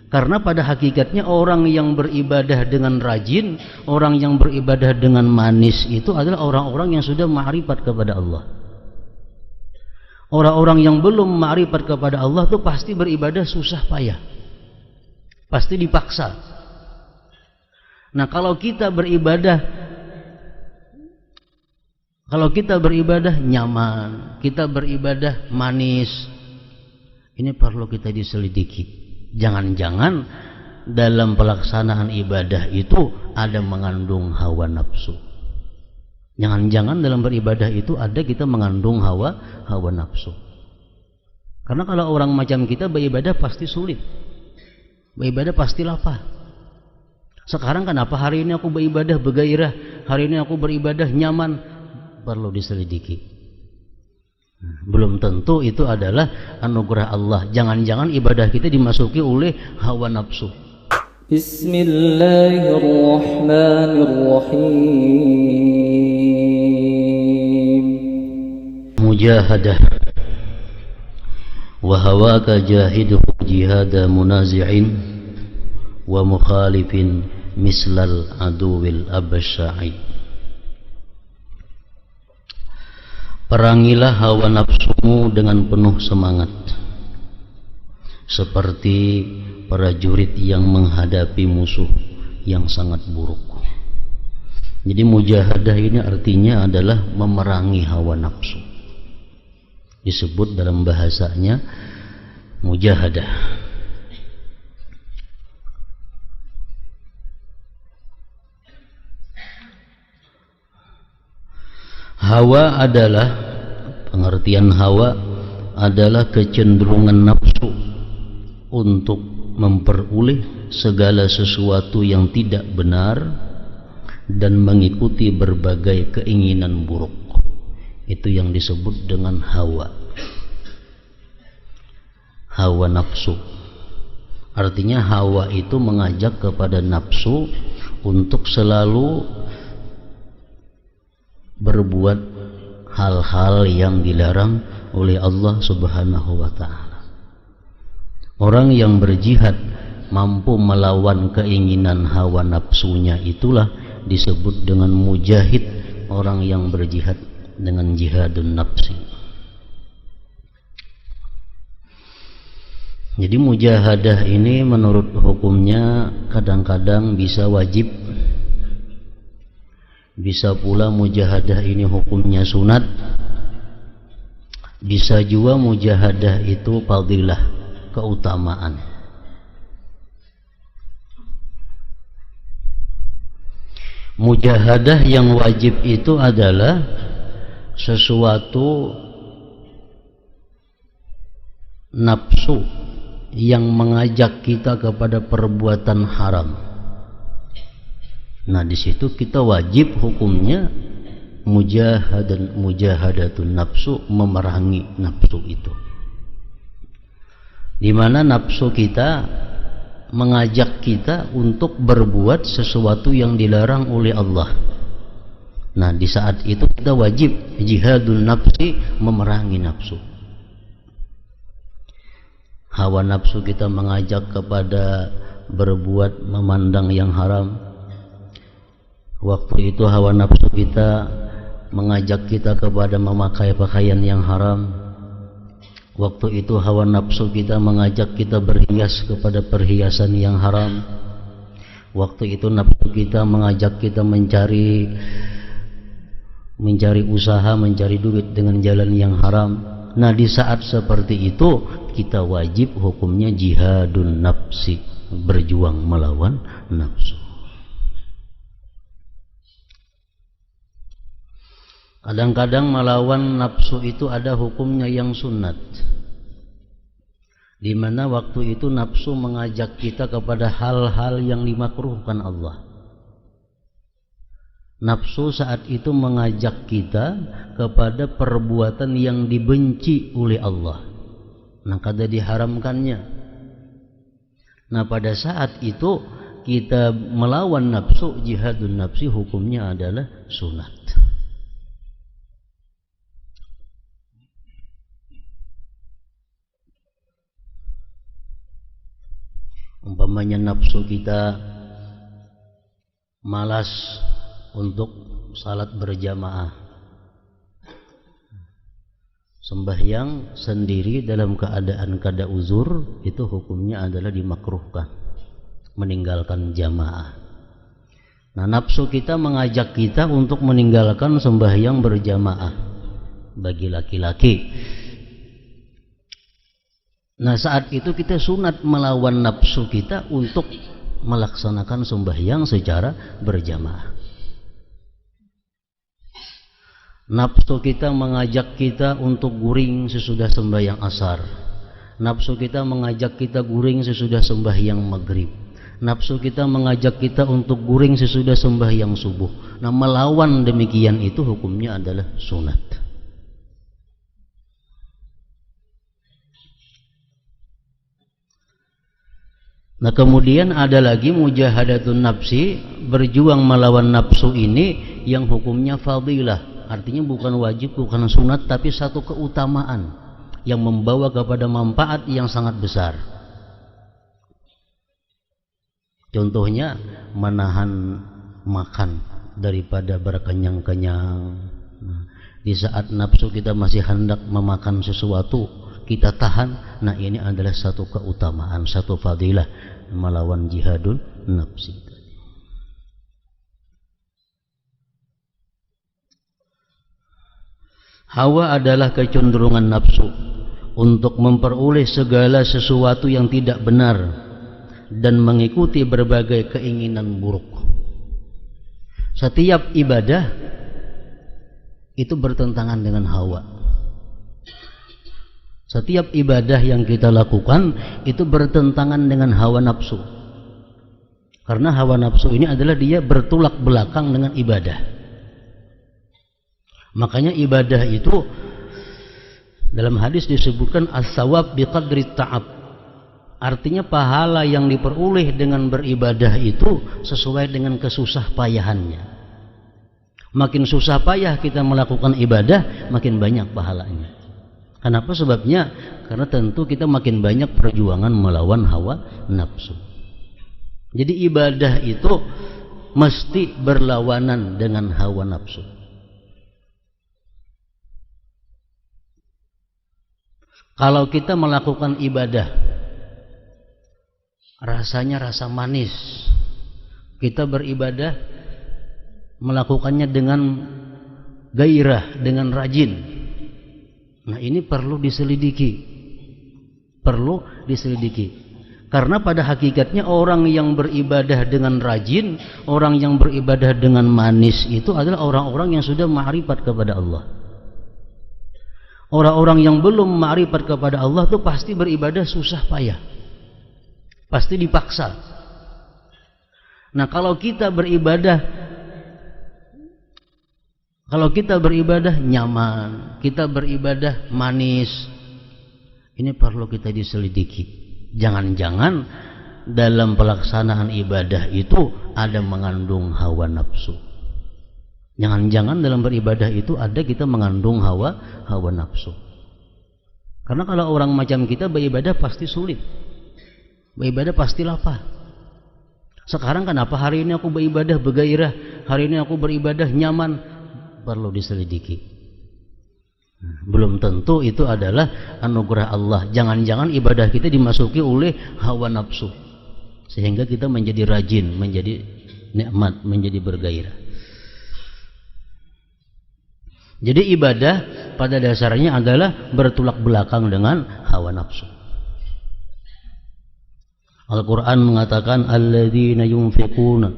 Karena pada hakikatnya orang yang beribadah dengan rajin, orang yang beribadah dengan manis itu adalah orang-orang yang sudah ma'rifat kepada Allah. Orang-orang yang belum ma'rifat kepada Allah itu pasti beribadah susah payah, pasti dipaksa. Nah, kalau kita beribadah nyaman, kita beribadah manis, ini perlu kita diselidiki. Jangan-jangan dalam pelaksanaan ibadah itu ada mengandung hawa nafsu. Jangan-jangan dalam beribadah itu ada kita mengandung hawa nafsu. Karena kalau orang macam kita beribadah pasti sulit, beribadah pasti lapar. Sekarang kenapa hari ini aku beribadah bergairah, hari ini aku beribadah nyaman? Perlu diselidiki. Belum tentu itu adalah anugerah Allah. Jangan-jangan ibadah kita dimasuki oleh hawa nafsu. Bismillahirrahmanirrahim. Mujahadah wa hawaka jahidu jihada munazi'in wa mukhalifin mislal aduwil absya'i. Perangilah hawa nafsumu dengan penuh semangat, seperti prajurit yang menghadapi musuh yang sangat buruk. Jadi mujahadah ini artinya adalah memerangi hawa nafsu. Disebut dalam bahasanya mujahadah. Hawa adalah, pengertian hawa adalah kecenderungan nafsu untuk memperoleh segala sesuatu yang tidak benar dan mengikuti berbagai keinginan buruk. Itu yang disebut dengan hawa. Hawa nafsu. Artinya hawa itu mengajak kepada nafsu untuk selalu berbuat hal-hal yang dilarang oleh Allah Subhanahu wa ta'ala. Orang yang berjihad mampu melawan keinginan hawa nafsunya, itulah disebut dengan mujahid, orang yang berjihad dengan jihadun nafsi. Jadi mujahadah ini menurut hukumnya kadang-kadang bisa wajib, bisa pula mujahadah ini hukumnya sunat, bisa juga mujahadah itu fadilah, keutamaan. Mujahadah yang wajib itu adalah sesuatu nafsu yang mengajak kita kepada perbuatan haram. Nah, di situ kita wajib hukumnya mujahadatun nafsu, memerangi nafsu itu. Di mana nafsu kita mengajak kita untuk berbuat sesuatu yang dilarang oleh Allah. Nah, di saat itu kita wajib jihadun nafsi, memerangi nafsu. Hawa nafsu kita mengajak kepada berbuat, memandang yang haram. Waktu itu hawa nafsu kita mengajak kita kepada memakai pakaian yang haram. Waktu itu hawa nafsu kita mengajak kita berhias kepada perhiasan yang haram. Waktu itu nafsu kita mengajak kita mencari usaha, mencari duit dengan jalan yang haram. Nah, di saat seperti itu kita wajib hukumnya jihadun nafsi, berjuang melawan nafsu. Kadang-kadang melawan nafsu itu ada hukumnya yang sunat, di mana waktu itu nafsu mengajak kita kepada hal-hal yang dimakruhkan Allah. Nafsu saat itu mengajak kita kepada perbuatan yang dibenci oleh Allah, nah kada diharamkannya. Nah, pada saat itu kita melawan nafsu, jihadun nafsi, hukumnya adalah sunat. umpamanya nafsu kita malas untuk salat berjamaah, sembahyang sendiri dalam keadaan kada uzur, itu hukumnya adalah dimakruhkan, meninggalkan jamaah. Nah, nafsu kita mengajak kita untuk meninggalkan sembahyang berjamaah bagi laki-laki. Nah, saat itu kita sunat melawan nafsu kita untuk melaksanakan sembahyang secara berjamaah. Nafsu kita mengajak kita untuk guring sesudah sembahyang asar. Nafsu kita mengajak kita guring sesudah sembahyang maghrib. Nafsu kita mengajak kita untuk guring sesudah sembahyang subuh. Nah, melawan demikian itu hukumnya adalah sunat. Nah, kemudian ada lagi mujahadatun nafsi, berjuang melawan nafsu ini yang hukumnya fadilah. Artinya bukan wajib, bukan sunat, tapi satu keutamaan yang membawa kepada manfaat yang sangat besar. Contohnya menahan makan daripada berkenyang-kenyang. Nah, di saat nafsu kita masih hendak memakan sesuatu, kita tahan. Nah, ini adalah satu keutamaan, satu fadilah melawan jihadun nafsi. Hawa adalah kecenderungan nafsu untuk memperoleh segala sesuatu yang tidak benar dan mengikuti berbagai keinginan buruk. Setiap ibadah itu bertentangan dengan hawa. Setiap ibadah yang kita lakukan itu bertentangan dengan hawa nafsu. Karena hawa nafsu ini adalah dia bertolak belakang dengan ibadah. Makanya ibadah itu dalam hadis disebutkan as-sawab biqadri ta'ab. Artinya pahala yang diperoleh dengan beribadah itu sesuai dengan kesusah payahannya. Makin susah payah kita melakukan ibadah, makin banyak pahalanya. Kenapa? Sebabnya karena tentu kita makin banyak perjuangan melawan hawa nafsu. Jadi ibadah itu mesti berlawanan dengan hawa nafsu. Kalau kita melakukan ibadah rasanya rasa manis, kita beribadah melakukannya dengan gairah, dengan rajin. Nah, ini perlu diselidiki. Perlu diselidiki. Karena pada hakikatnya orang yang beribadah dengan rajin, orang yang beribadah dengan manis itu adalah orang-orang yang sudah ma'rifat kepada Allah. Orang-orang yang belum ma'rifat kepada Allah itu pasti beribadah susah payah, pasti dipaksa. Nah, kalau kita beribadah nyaman, kita beribadah manis, ini perlu kita diselidiki. Jangan-jangan dalam pelaksanaan ibadah itu ada mengandung hawa nafsu. Jangan-jangan dalam beribadah itu ada kita mengandung hawa nafsu. Karena kalau orang macam kita beribadah pasti sulit, beribadah pasti lapar. Sekarang kenapa hari ini aku beribadah bergairah, hari ini aku beribadah nyaman? Perlu diselidiki. Belum tentu itu adalah anugerah Allah. Jangan-jangan ibadah kita dimasuki oleh hawa nafsu, sehingga kita menjadi rajin, menjadi nikmat, menjadi bergairah. Jadi ibadah pada dasarnya adalah bertolak belakang dengan hawa nafsu. Al-Quran mengatakan alladzina yunfiquna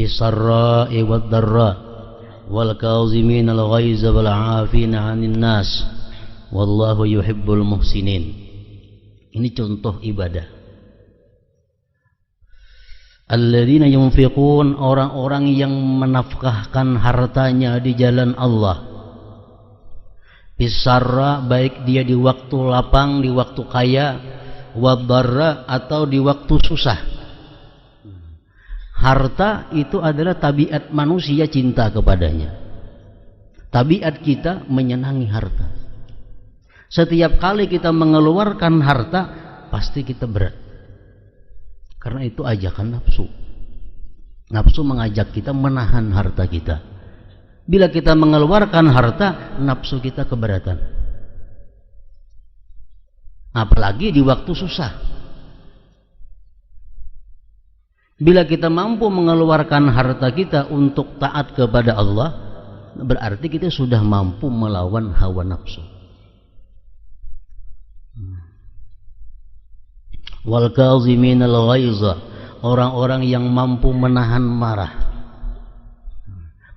bis-sarra'i wad-dharra wal kazimin al-ghaiza wal 'afina 'anil nas wallahu yuhibbul muhsinin. Ini contoh ibadah. Alladzina yunfiqun, orang-orang yang menafkahkan hartanya di jalan Allah. Bisarra, baik dia di waktu lapang, di waktu kaya, wadarra, atau di waktu susah. Harta itu adalah tabiat manusia cinta kepadanya. Tabiat kita menyenangi harta. Setiap kali kita mengeluarkan harta, pasti kita berat. Karena itu ajakan nafsu. Nafsu mengajak kita menahan harta kita. Bila kita mengeluarkan harta, nafsu kita keberatan. Apalagi di waktu susah. Bila kita mampu mengeluarkan harta kita untuk taat kepada Allah, berarti kita sudah mampu melawan hawa nafsu. Wal kaziminal ghaiza, orang-orang yang mampu menahan marah.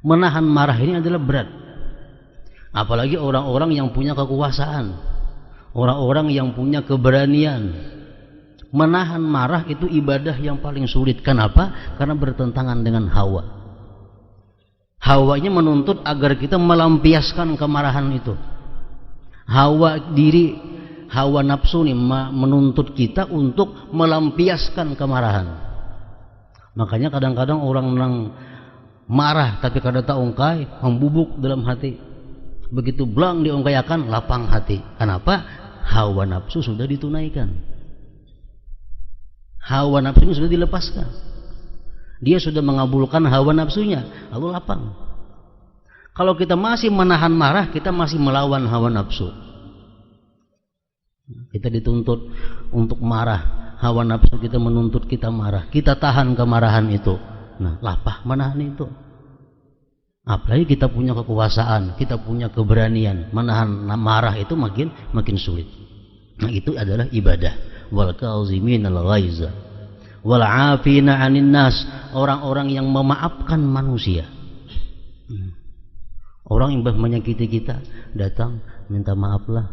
Menahan marah ini adalah berat. Apalagi orang-orang yang punya kekuasaan, orang-orang yang punya keberanian. Menahan marah itu ibadah yang paling sulit. Kenapa? Karena bertentangan dengan hawa. Hawanya menuntut agar kita melampiaskan kemarahan itu. Hawa diri, hawa nafsu ini menuntut kita untuk melampiaskan kemarahan. Makanya kadang-kadang orang marah tapi kada tak ungkai, membubuk dalam hati. Begitu belang diungkayakan, lapang hati. Kenapa? Hawa nafsu sudah ditunaikan. Hawa nafsunya sudah dilepaskan. Dia sudah mengabulkan hawa nafsunya, lalu lapang. Kalau kita masih menahan marah, kita masih melawan hawa nafsu. Kita dituntut untuk marah, hawa nafsu kita menuntut kita marah. Kita tahan kemarahan itu. Nah, lapah menahan itu. Apalagi kita punya kekuasaan, kita punya keberanian, menahan marah itu makin sulit. Nah, itu adalah ibadah. Wal kaziminal ghaiza wal 'afina 'anil nas, orang-orang yang memaafkan manusia. Orang yang menyakiti kita datang minta maaflah.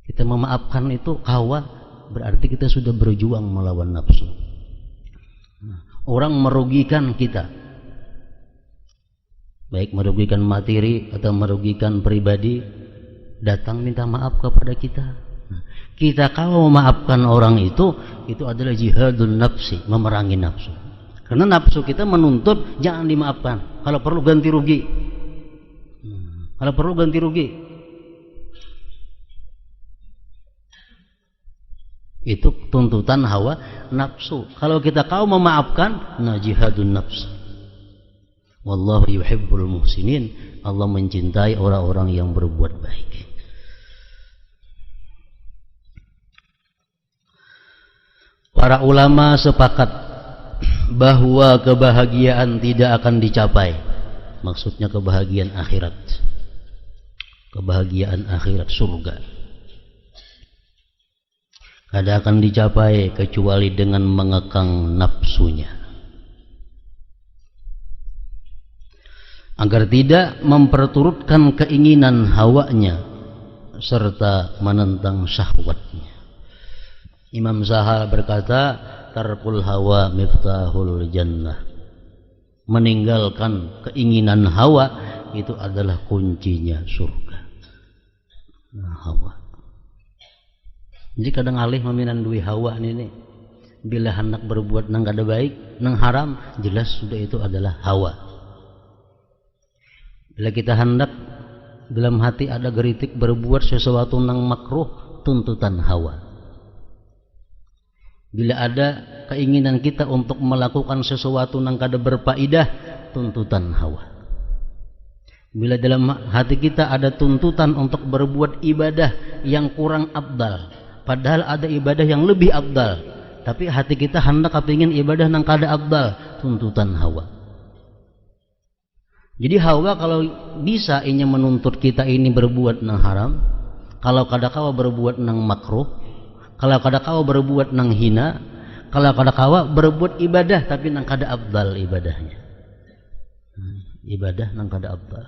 Kita memaafkan itu hawa, berarti kita sudah berjuang melawan nafsu. Orang merugikan kita, baik merugikan materi atau merugikan pribadi, datang minta maaf kepada kita. Kita kalau memaafkan orang itu adalah jihadun nafsi, memerangi nafsu. Karena nafsu kita menuntut jangan dimaafkan, kalau perlu ganti rugi. Kalau perlu ganti rugi. Itu tuntutan hawa nafsu. Kalau kita kau memaafkan, nah jihadun nafs. Wallahu yuhibbul muhsinin. Allah mencintai orang-orang yang berbuat baik. Para ulama sepakat bahwa kebahagiaan tidak akan dicapai. Maksudnya kebahagiaan akhirat. Kebahagiaan akhirat surga. Tidak akan dicapai kecuali dengan mengekang nafsunya. Agar tidak memperturutkan keinginan hawanya serta menentang syahwatnya. Imam Zahal berkata, tarkul hawa miftahul jannah. Meninggalkan keinginan hawa itu adalah kuncinya surga. Nah, hawa. Jadi kadang alih meminan duit hawa ini. Bila hendak berbuat nang kada baik, nang haram, jelas sudah itu adalah hawa. Bila kita hendak dalam hati ada geritik berbuat sesuatu nang makruh, tuntutan hawa. Bila ada keinginan kita untuk melakukan sesuatu yang kada berfaedah, tuntutan hawa. Bila dalam hati kita ada tuntutan untuk berbuat ibadah yang kurang abdal, padahal ada ibadah yang lebih abdal, tapi hati kita hendak kepingin ibadah yang kada abdal, tuntutan hawa. Jadi hawa kalau bisa ini menuntut kita ini berbuat nang haram, kalau kada kawa berbuat nang makruh, kalau kada kawa berbuat nang hina, kalau kada kawa berbuat ibadah tapi nang kada abdal ibadahnya. Ibadah nang kada abdal.